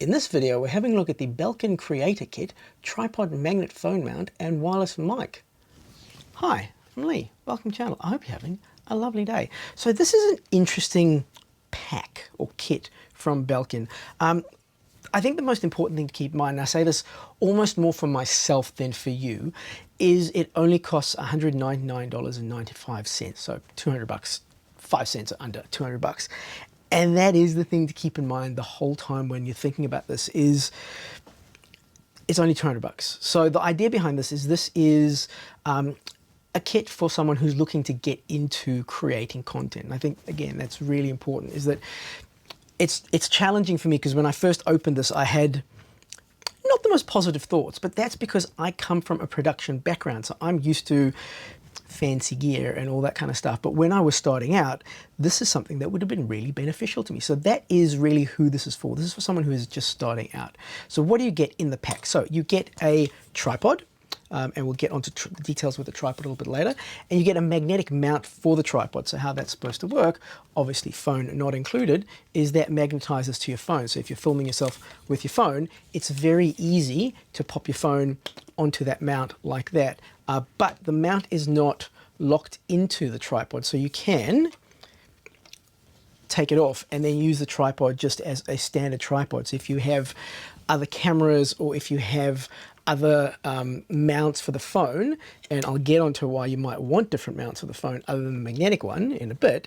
In this video, we're having a look at the Belkin Creator Kit, tripod magnet phone mount, and wireless mic. Hi, I'm Lee. Welcome to the channel. I hope you're having a lovely day. So this is an interesting pack or kit from Belkin. I think the most important thing to keep in mind, and I say this almost more for myself than for you, is it only costs $199.95. So 200 bucks, 5 cents under 200 bucks. And that is the thing to keep in mind the whole time when you're thinking about this is it's only 200 bucks. So the idea behind this is a kit for someone who's looking to get into creating content. And I think, again, that's really important, is that it's challenging for me because when I first opened this, I had not the most positive thoughts, but that's because I come from a production background. So I'm used to fancy gear and all that kind of stuff. But when I was starting out, this is something that would have been really beneficial to me. So that is really who this is for. This is for someone who is just starting out. So what do you get in the pack? So you get a tripod, and we'll get onto the details with the tripod a little bit later. And you get a magnetic mount for the tripod. So how that's supposed to work, obviously phone not included, is that magnetizes to your phone. So if you're filming yourself with your phone, it's very easy to pop your phone onto that mount like that. But the mount is not locked into the tripod. So you can take it off and then use the tripod just as a standard tripod. So if you have other cameras or if you have other mounts for the phone, and I'll get onto why you might want different mounts for the phone other than the magnetic one in a bit,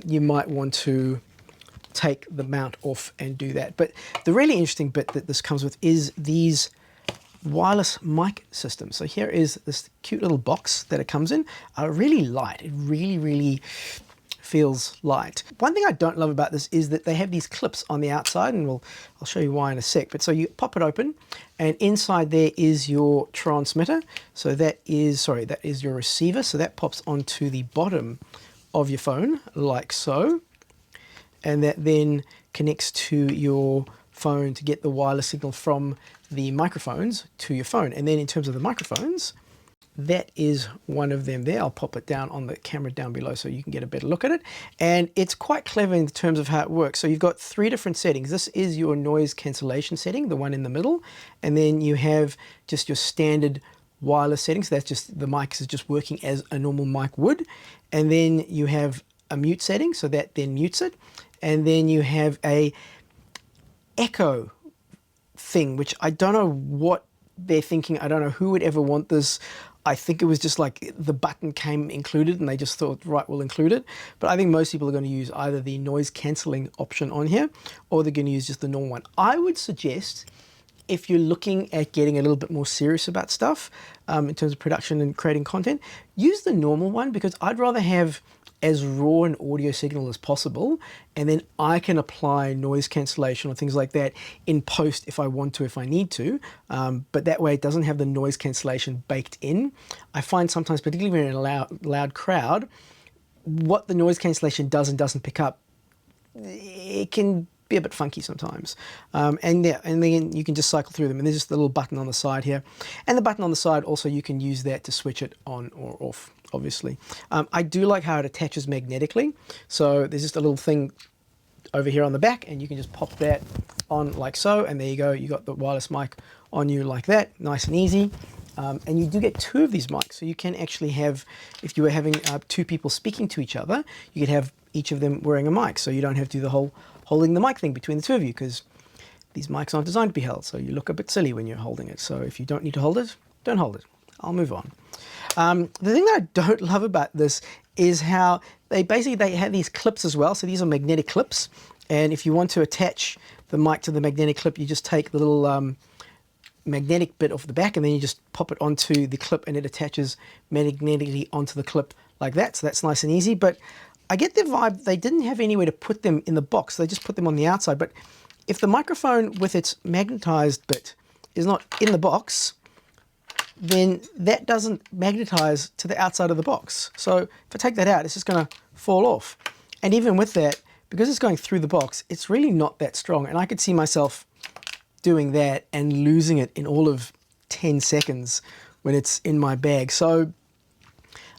you might want to take the mount off and do that. But the really interesting bit that this comes with is these wireless mic system. So here is this cute little box that it comes in, really light. It really feels light. One thing I don't love about this is that they have these clips on the outside, and I'll show you why in a sec. But so you pop it open, and inside there is your transmitter. So that is your receiver. So that pops onto the bottom of your phone like so, and that then connects to your phone to get the wireless signal from the microphones to your phone. And then in terms of the microphones, that is one of them there. I'll pop it down on the camera down below so you can get a better look at it. And it's quite clever in terms of how it works. So you've got 3 different settings. This is your noise cancellation setting, the one in the middle. And then you have just your standard wireless settings. So that's just the mic is just working as a normal mic would. And then you have a mute setting, so that then mutes it. And then you have a echo thing, which I don't know what they're thinking. I don't know who would ever want this. I think it was just like the button came included and they just thought, right, we'll include it. But I think most people are going to use either the noise cancelling option on here or they're going to use just the normal one. I would suggest, if you're looking at getting a little bit more serious about stuff in terms of production and creating content, use the normal one, because I'd rather have as raw an audio signal as possible, and then I can apply noise cancellation or things like that in post if I want to, if I need to, but that way it doesn't have the noise cancellation baked in. I find sometimes, particularly when you're in a loud crowd, what the noise cancellation does and doesn't pick up, it can be a bit funky sometimes. And then you can just cycle through them, and there's just a little button on the side here. And the button on the side also, you can use that to switch it on or off, obviously. I do like how it attaches magnetically. So there's just a little thing over here on the back, and you can just pop that on like so, and there you go. You got the wireless mic on you like that, nice and easy. And you do get 2 of these mics, so you can actually have, if you were having 2 people speaking to each other, you could have each of them wearing a mic, so you don't have to do the whole holding the mic thing between the 2 of you, because these mics aren't designed to be held, so you look a bit silly when you're holding it. So if you don't need to hold it, don't hold it. I'll move on. The thing that I don't love about this is how they have these clips as well. So these are magnetic clips, and if you want to attach the mic to the magnetic clip, you just take the little magnetic bit off the back, and then you just pop it onto the clip, and it attaches magnetically onto the clip like that. So that's nice and easy. But I get the vibe they didn't have anywhere to put them in the box. They just put them on the outside. But if the microphone with its magnetized bit is not in the box, then that doesn't magnetize to the outside of the box. So if I take that out, it's just going to fall off. And even with that, because it's going through the box, it's really not that strong. And I could see myself doing that and losing it in all of 10 seconds when it's in my bag. So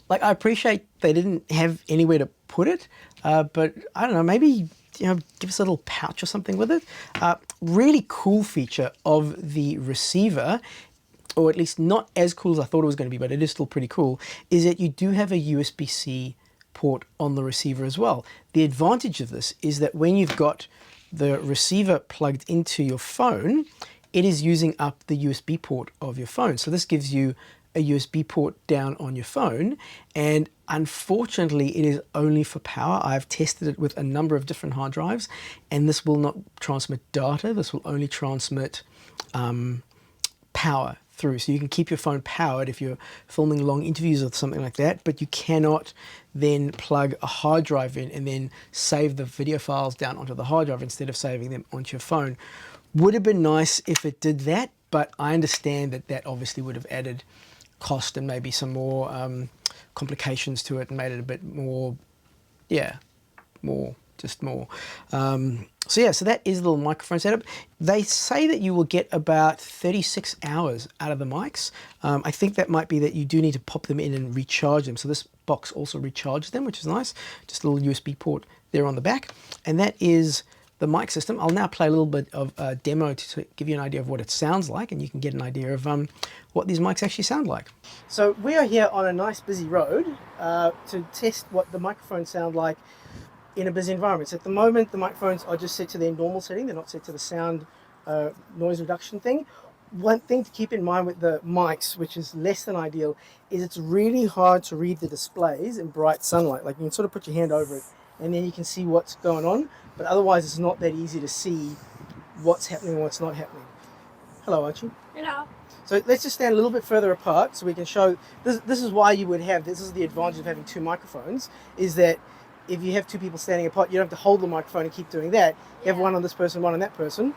like, I appreciate they didn't have anywhere to put it, but I don't know, maybe give us a little pouch or something with it. Really cool feature of the receiver, or at least not as cool as I thought it was going to be, but it is still pretty cool, is that you do have a USB-C port on the receiver as well. The advantage of this is that when you've got the receiver plugged into your phone, it is using up the USB port of your phone. So this gives you a USB port down on your phone, and unfortunately it is only for power. I've tested it with a number of different hard drives, and this will not transmit data. This will only transmit power through. So you can keep your phone powered if you're filming long interviews or something like that, but you cannot then plug a hard drive in and then save the video files down onto the hard drive instead of saving them onto your phone. Would have been nice if it did that, but I understand that that obviously would have added cost and maybe some more complications to it and made it a bit more, so that is the little microphone setup. They say that you will get about 36 hours out of the mics. I think that might be that you do need to pop them in and recharge them. So this box also recharges them, which is nice. Just a little USB port there on the back. And that is the mic system. I'll now play a little bit of a demo to give you an idea of what it sounds like, and you can get an idea of what these mics actually sound like. So we are here on a nice busy road to test what the microphones sound like in a busy environment. So at the moment, the microphones are just set to their normal setting. They're not set to the sound noise reduction thing. One thing to keep in mind with the mics, which is less than ideal, is it's really hard to read the displays in bright sunlight. Like you can sort of put your hand over it and then you can see what's going on, but otherwise it's not that easy to see what's happening and what's not happening. Hello, Archie. Hello. So let's just stand a little bit further apart so we can show, this is why you would have, this is the advantage of having two microphones, is that if you have two people standing apart, you don't have to hold the microphone and keep doing that. You have one on this person, one on that person.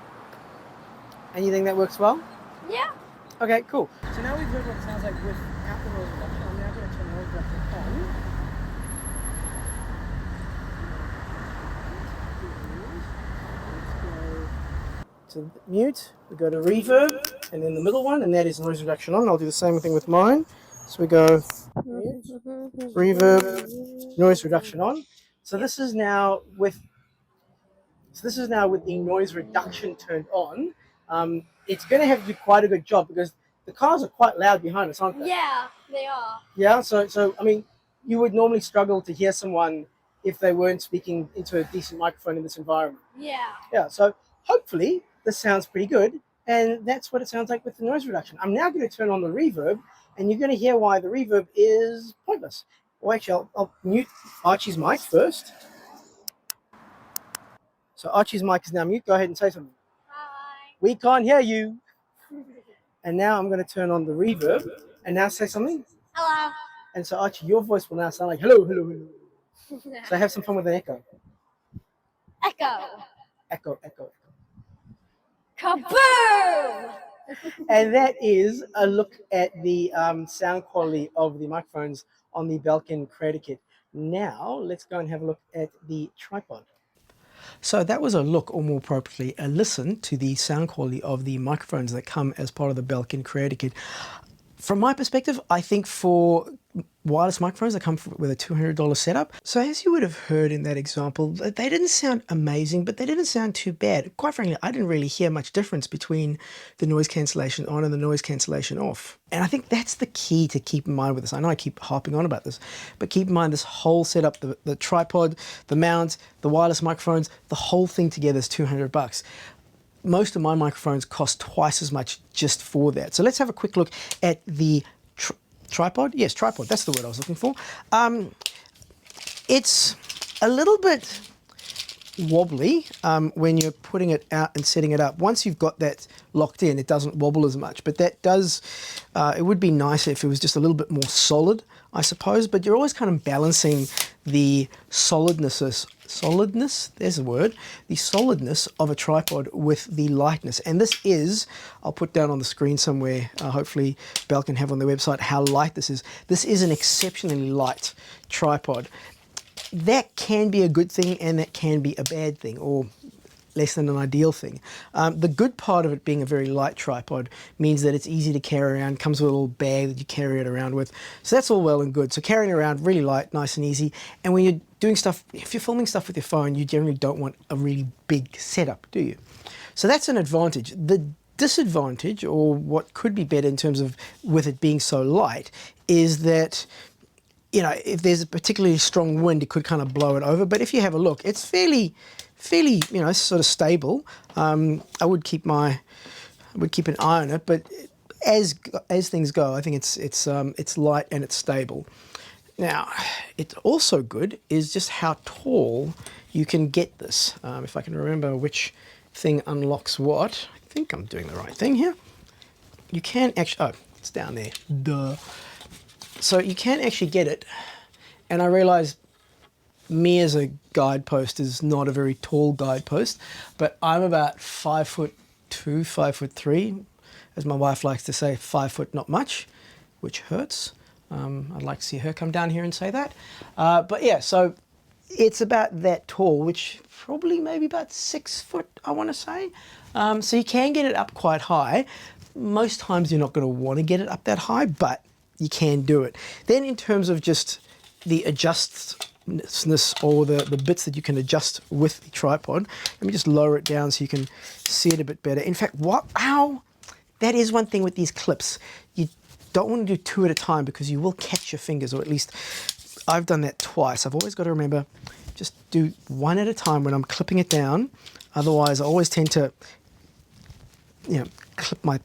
And you think that works well? Yeah. Okay, cool. So now we've heard what it sounds like without the noise reduction. I'm now going to turn the noise reduction on. Let's go to mute, we go to reverb, and then the middle one, and that is noise reduction on. I'll do the same thing with mine. So we go mute, reverb, noise reduction on. So this is now with the noise reduction turned on. It's going to have to do quite a good job because the cars are quite loud behind us, aren't they? Yeah, they are. Yeah, so I mean, you would normally struggle to hear someone if they weren't speaking into a decent microphone in this environment. Yeah. Yeah, so hopefully this sounds pretty good, and that's what it sounds like with the noise reduction. I'm now going to turn on the reverb, and you're going to hear why the reverb is pointless. Well, actually, I'll mute Archie's mic first. So Archie's mic is now mute. Go ahead and say something. Hi. We can't hear you. And now I'm going to turn on the reverb and now say something. Hello. And so Archie, your voice will now sound like hello, hello, hello. So have some fun with an echo. Echo. Echo, echo, Kaboom! echo. And that is a look at the sound quality of the microphones on the Belkin Creator Kit. Now let's go and have a look at the tripod. So that was a look, or more appropriately, a listen to the sound quality of the microphones that come as part of the Belkin Creator Kit. From my perspective, I think for wireless microphones that come with a $200 setup. So as you would have heard in that example, they didn't sound amazing, but they didn't sound too bad. Quite frankly, I didn't really hear much difference between the noise cancellation on and the noise cancellation off. And I think that's the key to keep in mind with this. I know I keep harping on about this, but keep in mind this whole setup, the tripod, the mount, the wireless microphones, the whole thing together is $200. Most of my microphones cost twice as much just for that. So let's have a quick look at the tripod. Yes, tripod, that's the word I was looking for. It's a little bit wobbly when you're putting it out and setting it up. Once you've got that locked in, it doesn't wobble as much, but that does, it would be nicer if it was just a little bit more solid, I suppose, but you're always kind of balancing the solidness, there's a word, the solidness of a tripod with the lightness. And this is, I'll put down on the screen somewhere, hopefully Bell can have on their website how light this is. This is an exceptionally light tripod. That can be a good thing and that can be a bad thing, or less than an ideal thing. The good part of it being a very light tripod means that it's easy to carry around, comes with a little bag that you carry it around with. So that's all well and good. So carrying it around, really light, nice and easy. And when you're doing stuff, if you're filming stuff with your phone, you generally don't want a really big setup, do you? So that's an advantage. The disadvantage, or what could be better in terms of with it being so light, is that, you know, if there's a particularly strong wind, it could kind of blow it over. But if you have a look, it's fairly, you know, sort of stable. I would keep an eye on it, but as things go, I think it's light and it's stable. Now, it's also good is just how tall you can get this. If I can remember which thing unlocks what, I think I'm doing the right thing here. You can actually, oh, it's down there, duh. So you can actually get it, and I realize me as a guidepost is not a very tall guidepost, but I'm about 5'2", 5'3", as my wife likes to say, 5 foot not much, which hurts. I'd like to see her come down here and say that. But yeah, so it's about that tall, which probably maybe about 6 foot, I want to say. So you can get it up quite high. Most times you're not going to want to get it up that high, but you can do it. Then in terms of just the adjustness or the bits that you can adjust with the tripod, let me just lower it down so you can see it a bit better. In fact, that is one thing with these clips. You don't want to do two at a time because you will catch your fingers, or at least I've done that twice. I've always got to remember, just do one at a time when I'm clipping it down. Otherwise, I always tend to, you know, clip my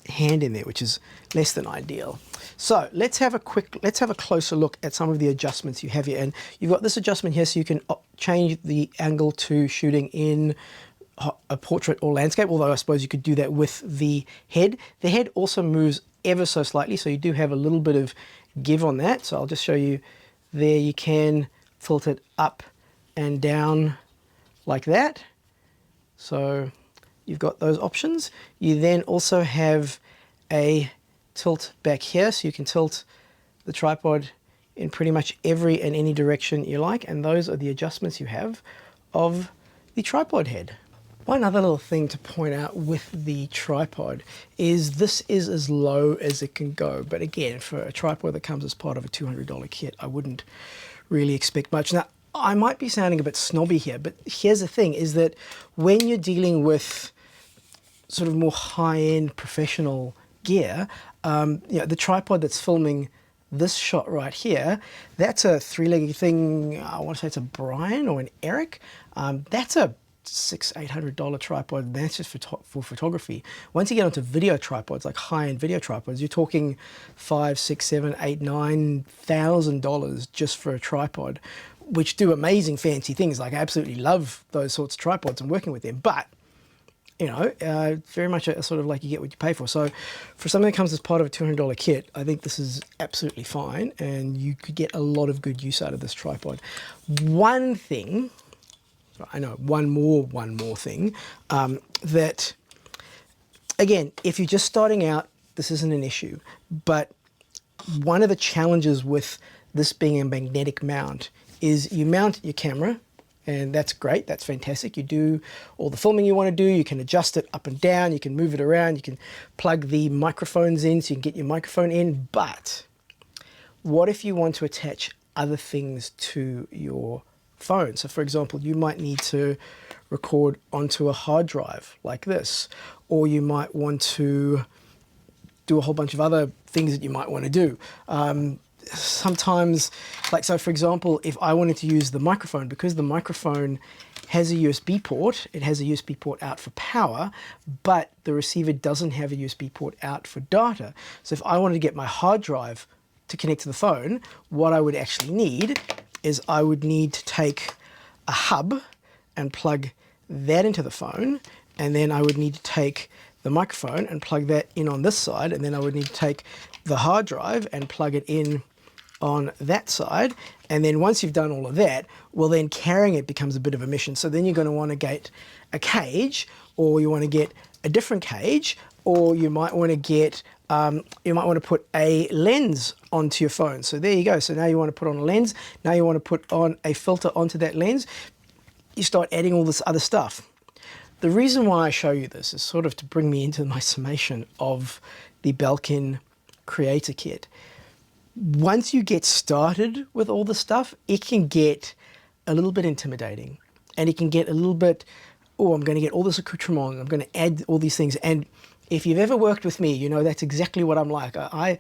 hand in there, which is less than ideal. So let's have a closer look at some of the adjustments you have here. And you've got this adjustment here so you can change the angle to shooting in a portrait or landscape, although I suppose you could do that with the head. The head also moves ever so slightly, so you do have a little bit of give on that. So I'll just show you there. You can tilt it up and down like that. So you've got those options. You then also have a tilt back here, so you can tilt the tripod in pretty much every and any direction you like, and those are the adjustments you have of the tripod head. One other little thing to point out with the tripod is this is as low as it can go, but again, for a tripod that comes as part of a $200 kit, I wouldn't really expect much. Now, I might be sounding a bit snobby here, but here's the thing, is that when you're dealing with sort of more high-end professional gear, you know, the tripod that's filming this shot right here, that's a three-legged thing. I want to say it's a Brian or an Eric. That's a $600-800 tripod. That's just for photography. Once you get onto video tripods, like high-end video tripods, you're talking $5,000, $6,000, $7,000, $8,000, $9,000 just for a tripod, which do amazing fancy things. Like I absolutely love those sorts of tripods and working with them, but you know, very much a sort of like you get what you pay for. So for something that comes as part of a $200 kit, I think this is absolutely fine, and you could get a lot of good use out of this tripod. One thing, I know, one more thing, that, again, if you're just starting out, this isn't an issue, but one of the challenges with this being a magnetic mount is you mount your camera, and that's great, that's fantastic. You do all the filming you want to do, you can adjust it up and down, you can move it around, you can plug the microphones in so you can get your microphone in, but what if you want to attach other things to your phone? So for example, you might need to record onto a hard drive like this, or you might want to do a whole bunch of other things that you might want to do. Sometimes, like, so for example, if I wanted to use the microphone, because the microphone has a USB port, it has a USB port out for power, but the receiver doesn't have a USB port out for data. So if I wanted to get my hard drive to connect to the phone, what I would actually need is I would need to take a hub and plug that into the phone, and then I would need to take the microphone and plug that in on this side, and then I would need to take the hard drive and plug it in on that side. And then once you've done all of that, well, then carrying it becomes a bit of a mission. So then you're going to want to get a cage, or you want to get a different cage, or you might want to get you might want to put a lens onto your phone. So there you go. So now you want to put on a lens, now you want to put on a filter onto that lens. You start adding all this other stuff. The reason why I show you this is sort of to bring me into my summation of the Belkin Creator Kit. Once you get started with all the stuff, it can get a little bit intimidating, and it can get a little bit, oh, I'm going to get all this accoutrement, I'm going to add all these things. And if you've ever worked with me, you know that's exactly what I'm like. I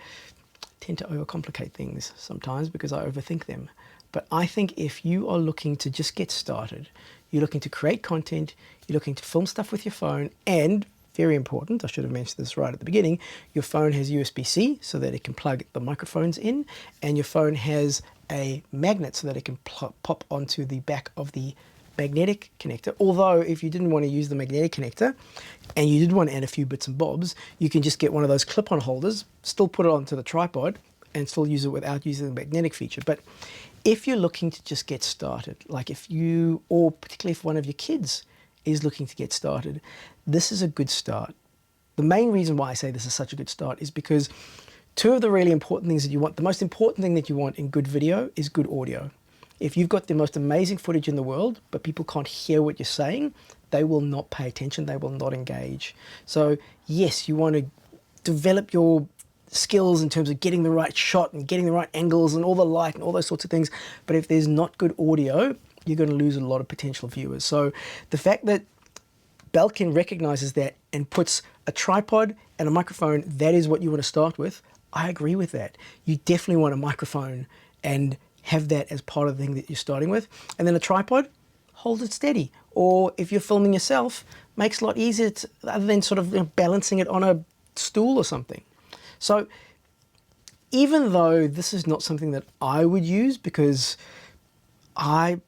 tend to overcomplicate things sometimes because I overthink them. But I think if you are looking to just get started, you're looking to create content, you're looking to film stuff with your phone, and very important, I should have mentioned this right at the beginning, your phone has USB-C so that it can plug the microphones in, and your phone has a magnet so that it can pop onto the back of the magnetic connector. Although if you didn't want to use the magnetic connector and you did want to add a few bits and bobs, you can just get one of those clip-on holders, still put it onto the tripod and still use it without using the magnetic feature. But if you're looking to just get started, like if you, or particularly if one of your kids is looking to get started, this is a good start. The main reason why I say this is such a good start is because two of the really important things that you want, the most important thing that you want in good video is good audio. If you've got the most amazing footage in the world, but people can't hear what you're saying, they will not pay attention, they will not engage. So yes, you want to develop your skills in terms of getting the right shot and getting the right angles and all the light and all those sorts of things. But if there's not good audio, you're going to lose a lot of potential viewers. So the fact that Belkin recognizes that and puts a tripod and a microphone, that is what you want to start with, I agree with that. You definitely want a microphone and have that as part of the thing that you're starting with. And then a tripod, hold it steady. Or if you're filming yourself, makes it a lot easier to, other than sort of balancing it on a stool or something. So even though this is not something that I would use because I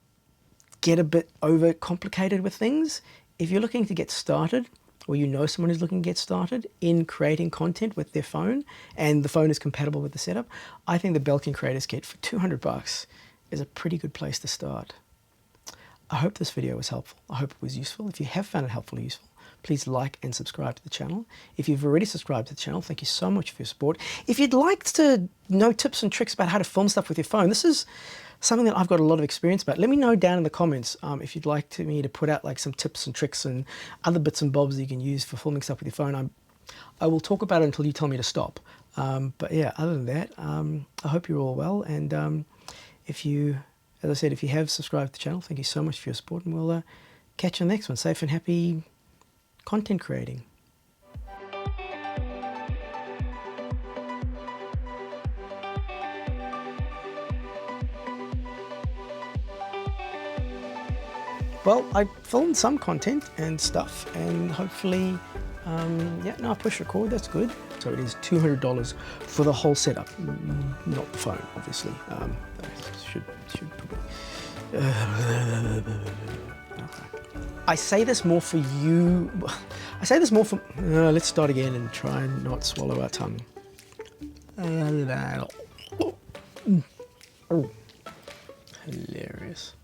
get a bit overcomplicated with things, if you're looking to get started, or you know someone who's looking to get started in creating content with their phone, and the phone is compatible with the setup, I think the Belkin Creators Kit for $200 is a pretty good place to start. I hope this video was helpful. I hope it was useful. If you have found it helpful or useful, please like and subscribe to the channel. If you've already subscribed to the channel, thank you so much for your support. If you'd like to know tips and tricks about how to film stuff with your phone, this is something that I've got a lot of experience about. Let me know down in the comments if you'd like me to put out like some tips and tricks and other bits and bobs that you can use for filming stuff with your phone. I will talk about it until you tell me to stop. But yeah, other than that, I hope you're all well. And if you, as I said, if you have subscribed to the channel, thank you so much for your support, and we'll catch you on the next one. Safe and happy content creating. Well, I filmed some content and stuff, and hopefully, yeah, no, I push record, that's good. So it is $200 for the whole setup, not the phone, obviously. Should probably. I say this more for you. I say this more for. Let's start again and try and not swallow our tongue. Oh, hilarious.